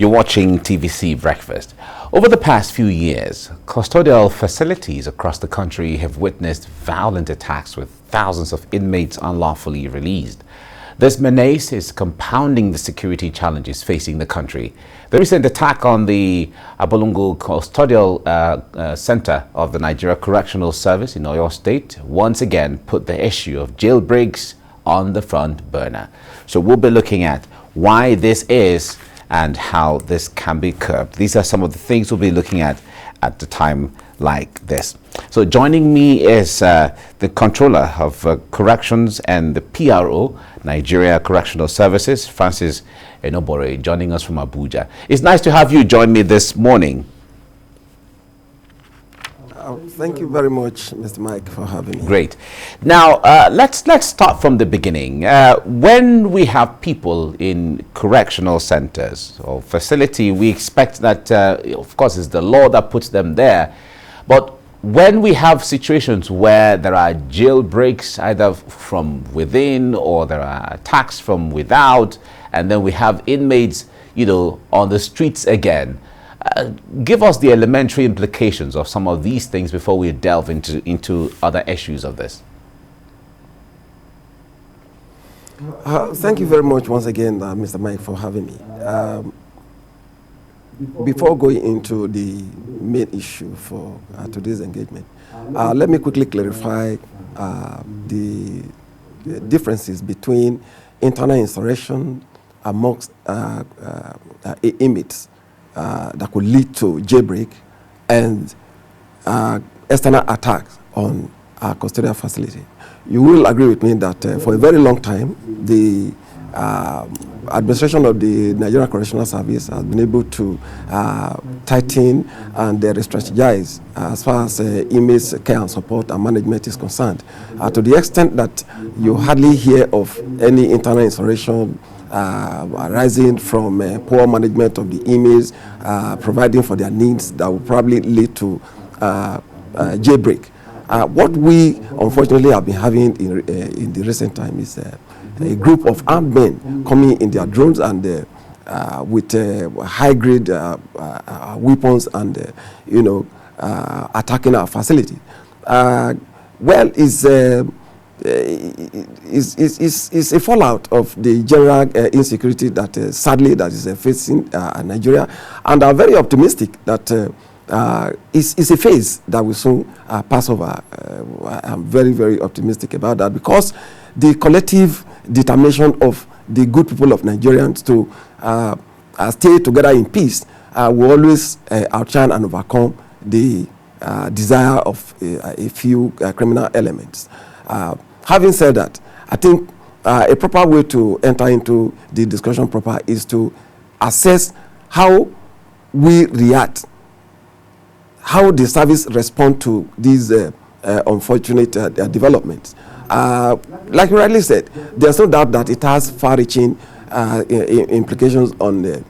You're watching TVC Breakfast. Over the past few years, custodial facilities across the country have witnessed violent attacks with thousands of inmates unlawfully released. This menace is compounding the security challenges facing the country. The recent attack on the Abolongo Custodial Center of the Nigeria Correctional Service in Oyo State once again put the issue of jailbreaks on the front burner. So we'll be looking at why this is and how this can be curbed. These are some of the things we'll be looking at the time like this. So joining me is the Controller of Corrections and the PRO, Nigeria Correctional Services, Francis Enobore, joining us from Abuja. It's nice to have you join me this morning. Thank you very much, Mr. Mike, for having me. Great. Now, let's start from the beginning. When we have people in correctional centers or facility, we expect that, of course, it's the law that puts them there. But when we have situations where there are jailbreaks either from within or there are attacks from without, and then we have inmates, on the streets again, give us the elementary implications of some of these things before we delve into other issues of this. Thank you very much once again, Mr. Mike, for having me. Before going into the main issue for today's engagement, let me quickly clarify the differences between internal insurrection amongst inmates that could lead to jailbreak and external attacks on our custodial facility. You will agree with me that for a very long time, the administration of the Nigerian Correctional Service has been able to tighten and re-strategize as far as inmates care and support and management is concerned, to the extent that you hardly hear of any internal insurrection arising from poor management of the inmates, providing for their needs that will probably lead to jailbreak. What we unfortunately have been having in the recent time is a group of armed men coming in their drones and with high-grade weapons and attacking our facility. It's a fallout of the general insecurity that sadly that is facing Nigeria, and are very optimistic that it's a phase that will soon pass over. I'm very, very optimistic about that, because the collective determination of the good people of Nigerians to stay together in peace will always outshine and overcome the desire of a few criminal elements. Having said that, I think a proper way to enter into the discussion proper is to assess how we react, how the service respond to these unfortunate developments. Like you rightly said, there's no doubt that it has far-reaching implications on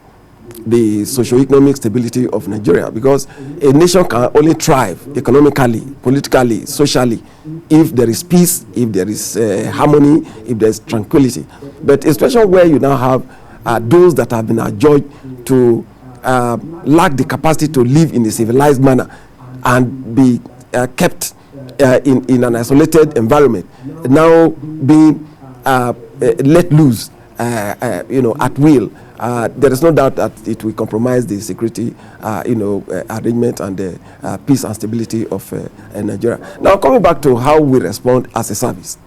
the socio-economic stability of Nigeria, because a nation can only thrive economically, politically, socially, if there is peace, if there is harmony, if there is tranquility. But a situation where you now have those that have been adjudged to lack the capacity to live in a civilized manner and be kept in an isolated environment, now being let loose, at will, there is no doubt that it will compromise the security, arrangement and the peace and stability of Nigeria. Now, coming back to how we respond as a service.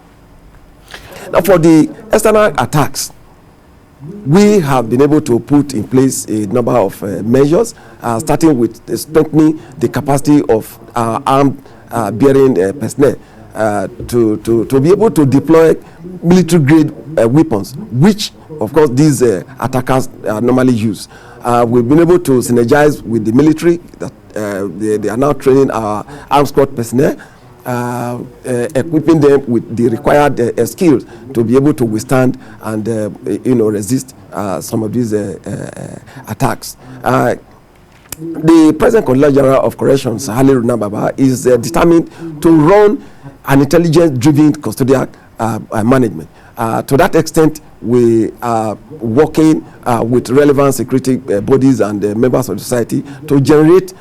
Now, for the external attacks, we have been able to put in place a number of measures, starting with strengthening the capacity of our armed bearing personnel to be able to deploy military-grade weapons, which, of course, these attackers normally use. We've been able to synergize with the military. That they are now training our armed squad personnel, equipping them with the required skills to be able to withstand and resist some of these attacks. The present Controller General of Corrections, Haliru Nababa, is determined to run an intelligence-driven custodial management. To that extent, we are working with relevant security bodies and members of society to generate,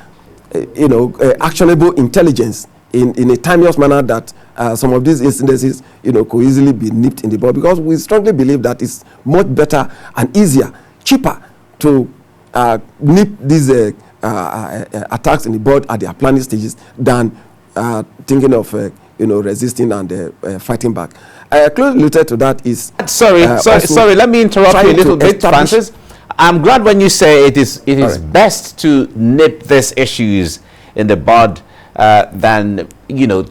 actionable intelligence in a timeous manner that some of these incidences, could easily be nipped in the bud, because we strongly believe that it's much better and easier, cheaper to nip these attacks in the bud at their planning stages than thinking of resisting and fighting back. Closely related to that is sorry, let me interrupt you a little bit, Francis. I'm glad when you say it is best to nip these issues in the bud than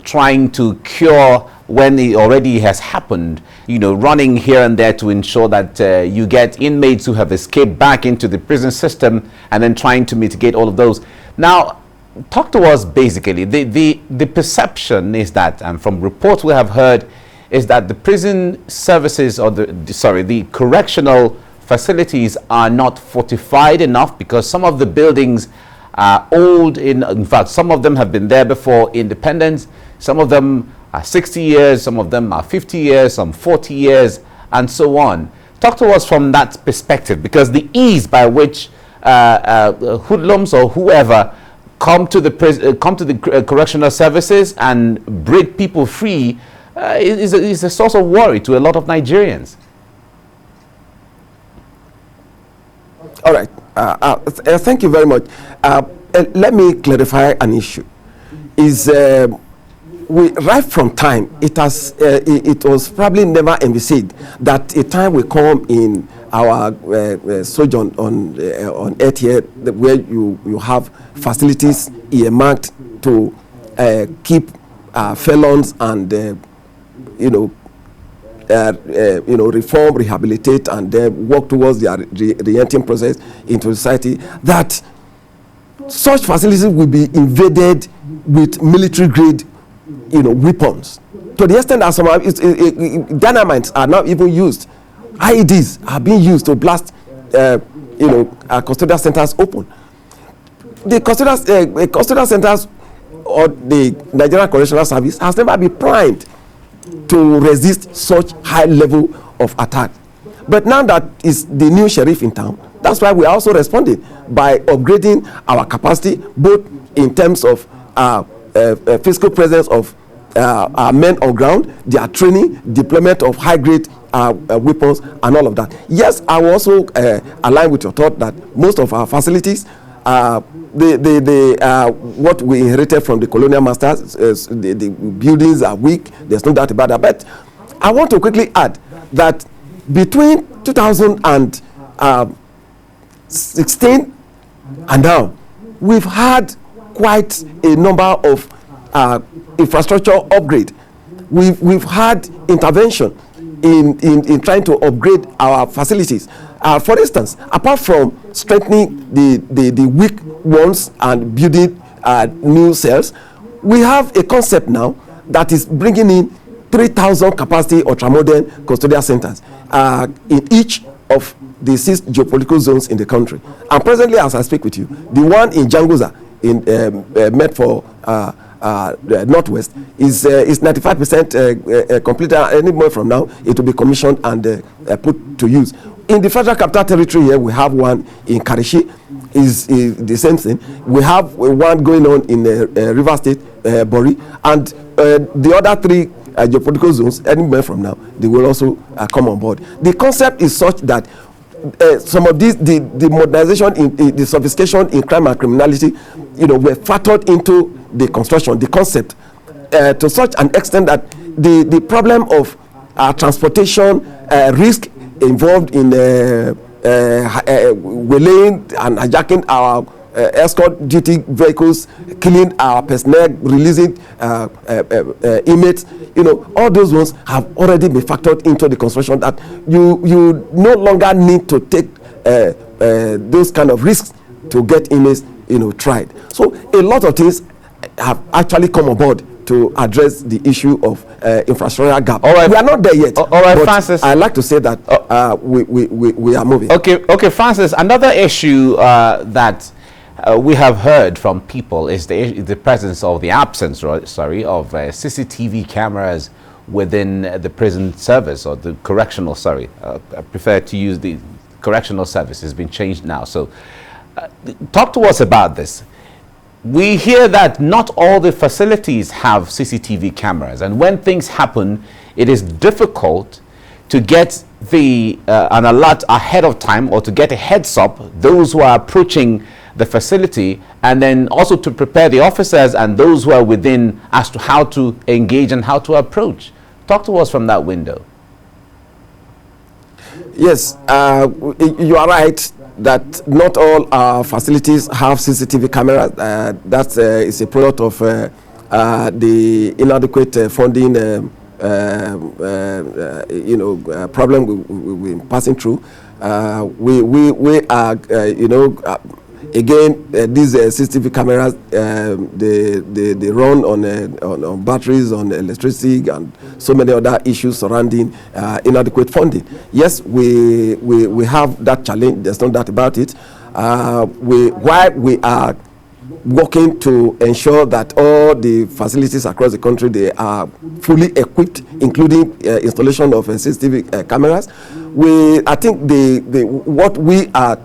trying to cure when it already has happened, running here and there to ensure that you get inmates who have escaped back into the prison system and then trying to mitigate all of those. Now, talk to us basically. The perception is that, and from reports we have heard, is that the prison services or the correctional facilities are not fortified enough, because some of the buildings are old. In fact, some of them have been there before independence. Some of them are 60 years, some of them are 50 years, some 40 years, and so on. Talk to us from that perspective, because the ease by which hoodlums or whoever come to the correctional services and break people free is a source of worry to a lot of Nigerians. All right. Thank you very much. Let me clarify an issue. Right from time, it was probably never envisaged that a time will come in our sojourn on earth here where you have facilities earmarked to keep felons and reform, rehabilitate, and then work towards their re-entering process into society, that such facilities will be invaded with military grade weapons, to the extent that some dynamites are now even used. IEDs are being used to blast custodial centers open. The custodial centers or the Nigerian Correctional Service has never been primed to resist such high level of attack. But now that is the new sheriff in town, that's why we are also responding by upgrading our capacity, both in terms of physical presence of our men on ground, their training, deployment of high-grade weapons, and all of that. Yes, I will also align with your thought that most of our facilities, what we inherited from the colonial masters, the buildings are weak. There's no doubt about that. But I want to quickly add that between 2016 and now, we've had quite a number of infrastructure upgrade. We've had intervention in trying to upgrade our facilities. For instance, apart from strengthening the weak ones and building new cells, we have a concept now that is bringing in 3,000 capacity ultramodern custodial centers in each of the 6 geopolitical zones in the country. And presently, as I speak with you, the one in Janguza, meant for Northwest, is 95% completed. Any more from now, it will be commissioned and put to use. In the Federal Capital Territory here, we have one in Karishi, is the same thing. We have one going on in River State, Bori, and the other 3 geopolitical zones, anywhere from now, they will also come on board. The concept is such that some of these, the modernization, in the sophistication in crime and criminality, were factored into the construction, the concept, to such an extent that the problem of transportation risk involved in waylaying and hijacking our escort duty vehicles, killing our personnel, releasing inmates, all those ones have already been factored into the construction, that you no longer need to take those kind of risks to get inmates tried. So a lot of things have actually come on board to address the issue of infrastructure gap. All right. We are not there yet. All right, but Francis. I like to say that we are moving. Okay, Francis. Another issue that we have heard from people is the presence, or the absence, of CCTV cameras within the prison service, or the correctional, sorry. I prefer to use the correctional service. It's been changed now. So talk to us about this. We hear that not all the facilities have CCTV cameras, and when things happen, it is difficult to get an alert ahead of time, or to get a heads up those who are approaching the facility, and then also to prepare the officers and those who are within as to how to engage and how to approach. Talk to us from that window. Yes, you are right that not all our facilities have CCTV cameras. That is a product of the inadequate funding problem we're passing through. We are, again, these CCTV cameras, they run on batteries, on electricity, and so many other issues surrounding inadequate funding. Yes, we have that challenge. There's no doubt about it. While we are working to ensure that all the facilities across the country, they are fully equipped, including installation of CCTV cameras. I think what we are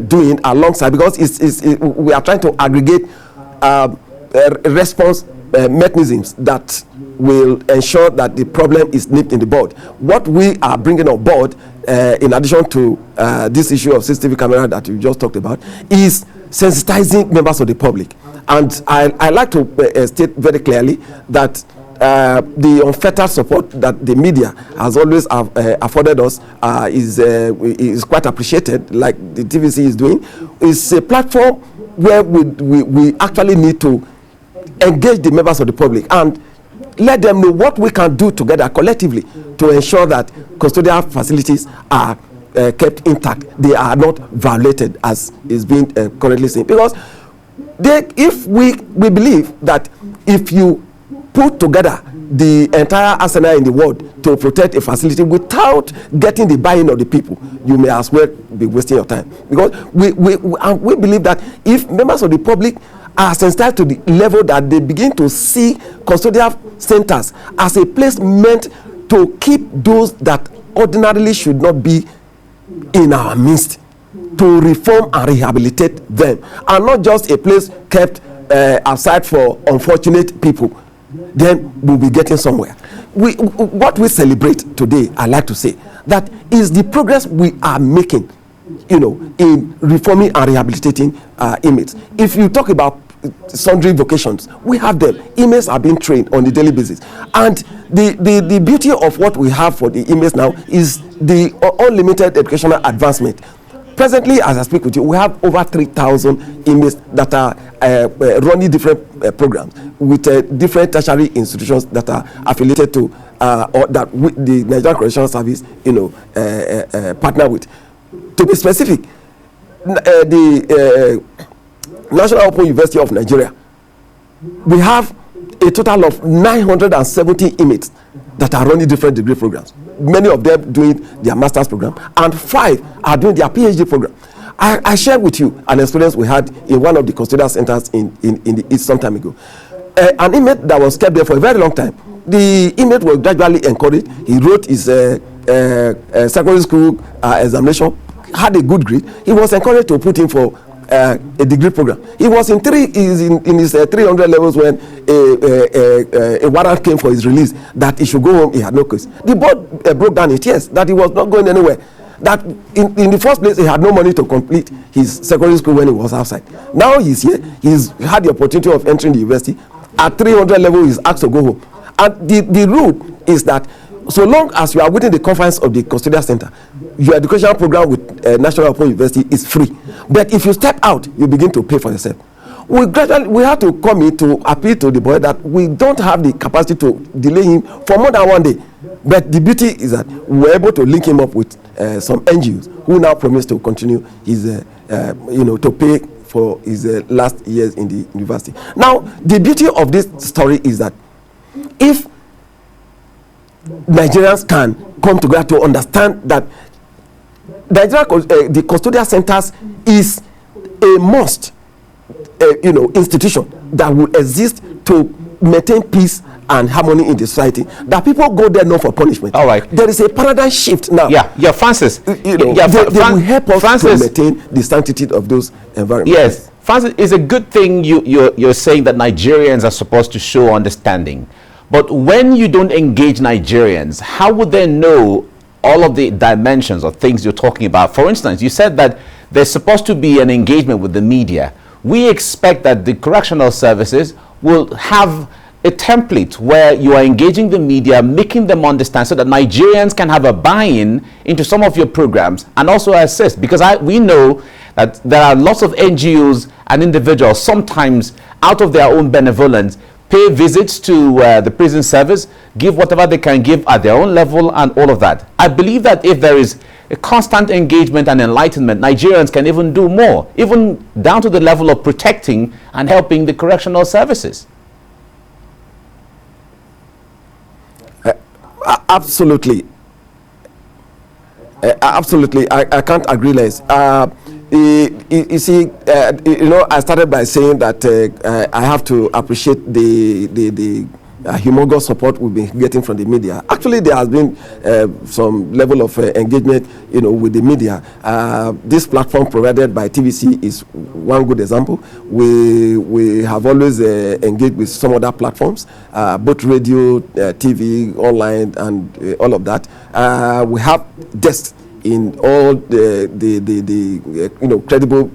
doing alongside, because we are trying to aggregate response mechanisms that will ensure that the problem is nipped in the bud. What we are bringing on board, in addition to this issue of CCTV camera that you just talked about, is sensitizing members of the public. And I like to state very clearly that the unfettered support that the media has always afforded us is quite appreciated, like the TVC is doing. It's a platform where we actually need to engage the members of the public and let them know what we can do together collectively to ensure that custodial facilities are kept intact. They are not violated as is being currently seen. Because if we believe that if you put together the entire arsenal in the world to protect a facility without getting the buy-in of the people, you may as well be wasting your time. Because we believe that if members of the public are sensitized to the level that they begin to see custodial centers as a place meant to keep those that ordinarily should not be in our midst, to reform and rehabilitate them, and not just a place kept aside for unfortunate people, then we'll be getting somewhere. What we celebrate today, I like to say, that is the progress we are making, in reforming and rehabilitating inmates. If you talk about sundry vocations, we have them. Inmates are being trained on a daily basis. And the beauty of what we have for the inmates now is the unlimited educational advancement. Presently, as I speak with you, we have over 3,000 inmates that are running different programs with different tertiary institutions that are affiliated to or that the Nigerian Correctional Service, partner with. To be specific, the National Open University of Nigeria, we have a total of 970 inmates that are running different degree programs. Many of them doing their master's program, and 5 are doing their PhD program. I shared with you an experience we had in one of the custodial centers in the East some time ago. An inmate that was kept there for a very long time. The inmate was gradually encouraged. He wrote his secondary school examination, had a good grade. He was encouraged to put in for a degree program. He was in his 300 levels when a warrant came for his release that he should go home. He had no case. The board broke down in tears that he was not going anywhere. That in the first place he had no money to complete his secondary school when he was outside. Now he's here. He's had the opportunity of entering the university. At 300 level, he's asked to go home. And the rule is that so long as you are within the confines of the custodial center, your educational program with National Open University is free. But if you step out, you begin to pay for yourself. We have to come in to appeal to the boy that we don't have the capacity to delay him for more than one day. But the beauty is that we're able to link him up with some NGOs who now promise to continue his, to pay for his last years in the university. Now, the beauty of this story is that if Nigerians can come together to understand that the custodial centers is a must, institution that will exist to maintain peace and harmony in the society, that people go there not for punishment. All right. There is a paradigm shift now. Yeah, Francis. You know, they will help us to maintain the sanctity of those environments. Yes, Francis, it's a good thing you're saying that Nigerians are supposed to show understanding. But when you don't engage Nigerians, how would they know all of the dimensions of things you're talking about? For instance, you said that there's supposed to be an engagement with the media. We expect that the correctional services will have a template where you are engaging the media, making them understand so that Nigerians can have a buy-in into some of your programs and also assist. Because we know that there are lots of NGOs and individuals, sometimes out of their own benevolence, pay visits to the prison service, give whatever they can give at their own level and all of that. I believe that if there is a constant engagement and enlightenment, Nigerians can even do more, even down to the level of protecting and helping the correctional services. Absolutely. Absolutely. I can't agree less. You see, you know, I started by saying that I have to appreciate the humongous support we've been getting from the media. Actually, there has been some level of engagement, you know, with the media. This platform provided by TVC is one good example. We have always engaged with some other platforms, both radio, TV, online, and all of that. We have desks in all the you know, credible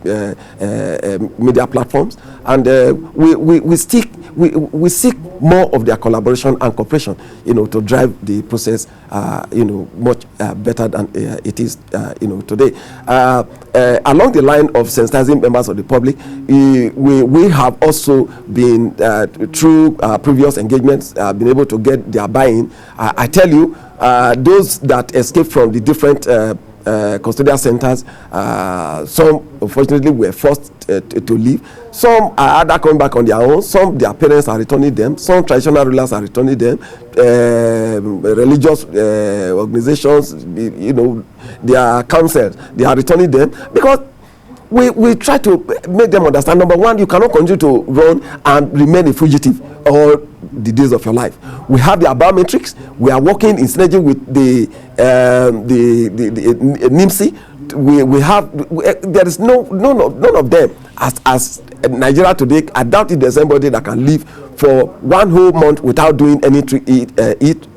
media platforms, and we seek more of their collaboration and cooperation, you know, to drive the process, you know, much better than it is, you know, today. Along the line of sensitizing members of the public, we have also been through previous engagements been able to get their buy-in. I tell you, those that escape from the different custodial centers, some unfortunately were forced to leave. Some are either coming back on their own. Some, their parents are returning them. Some traditional rulers are returning them. Religious organizations, you know, their councils, they are returning them, because we try to make them understand, number one, you cannot continue to run and remain a fugitive all the days of your life. We have the biometrics. We are working in synergy with the NIMSI. We have there is none of them as Nigeria today. I doubt if there's anybody that can live for 1 whole month without doing any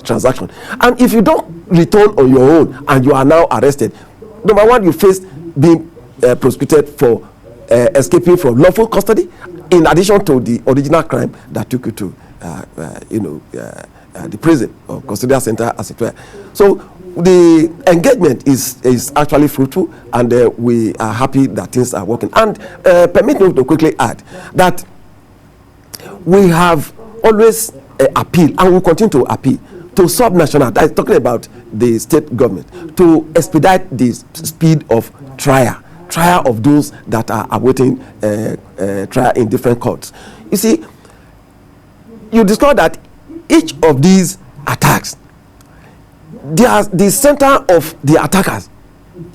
transaction. And if you don't return on your own and you are now arrested, number one, you face being prosecuted for escaping from lawful custody, in addition to the original crime that took you to you know, the prison or custodial center, as it were. So the engagement is actually fruitful, and we are happy that things are working. And permit me to quickly add that we have always appealed, and will continue to appeal to subnational, that is talking about the state government, to expedite the speed of trial of those that are awaiting trial in different courts. You see, you discover that each of these attacks, the center of the attackers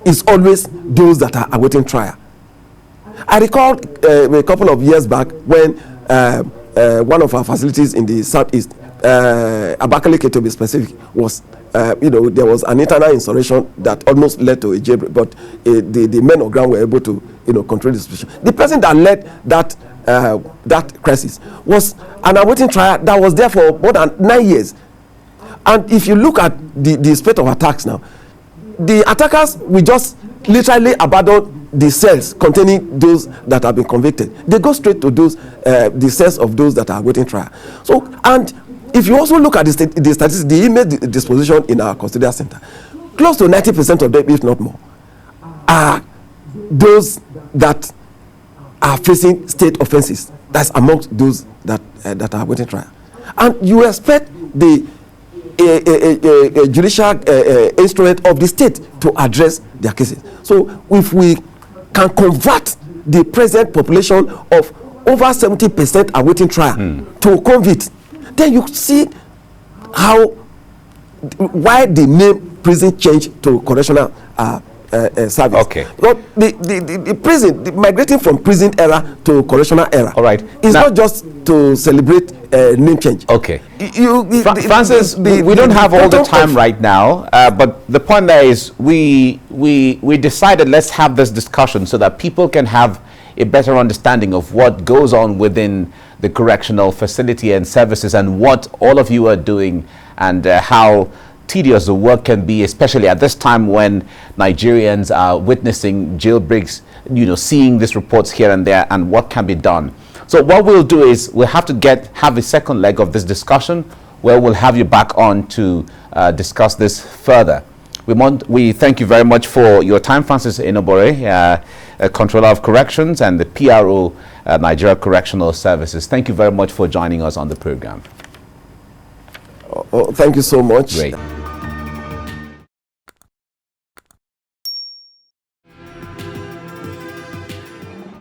is always those that are awaiting trial. I recall a couple of years back when one of our facilities in the southeast, Abakaliki to be specific, was you know, there was an internal insurrection that almost led to a jailbreak, but the men on ground were able to, you know, control the situation. The person that led that crisis was an awaiting trial that was there for more than 9 years. And if you look at the spate of attacks now, the attackers will just literally abandon the cells containing those that have been convicted. They go straight to those the cells of those that are awaiting trial. So, and if you also look at the statistics, the inmate disposition in our custodial center, close to 90% of them, if not more, are those that are facing state offenses. That's amongst those that are awaiting trial. And you expect the judicial instrument of the state to address their cases. So if we can convert the present population of over 70% awaiting trial to convict, then you see why the name prison changed to correctional service. Okay. But the prison, migrating from prison era to correctional era. All right. It's not just to celebrate name change. Okay. Francis, we don't have all the time right now, but the point there is we decided let's have this discussion so that people can have a better understanding of what goes on within the correctional facility and services and what all of you are doing and how tedious the work can be, especially at this time when Nigerians are witnessing jailbreaks, seeing these reports here and there, and what can be done. So what we'll do is we'll have to have a second leg of this discussion where we'll have you back on to discuss this further. We thank you very much for your time, Francis Enobore, Controller of Corrections and the PRO, Nigeria Correctional Services. Thank you very much for joining us on the program. Thank you so much. Great.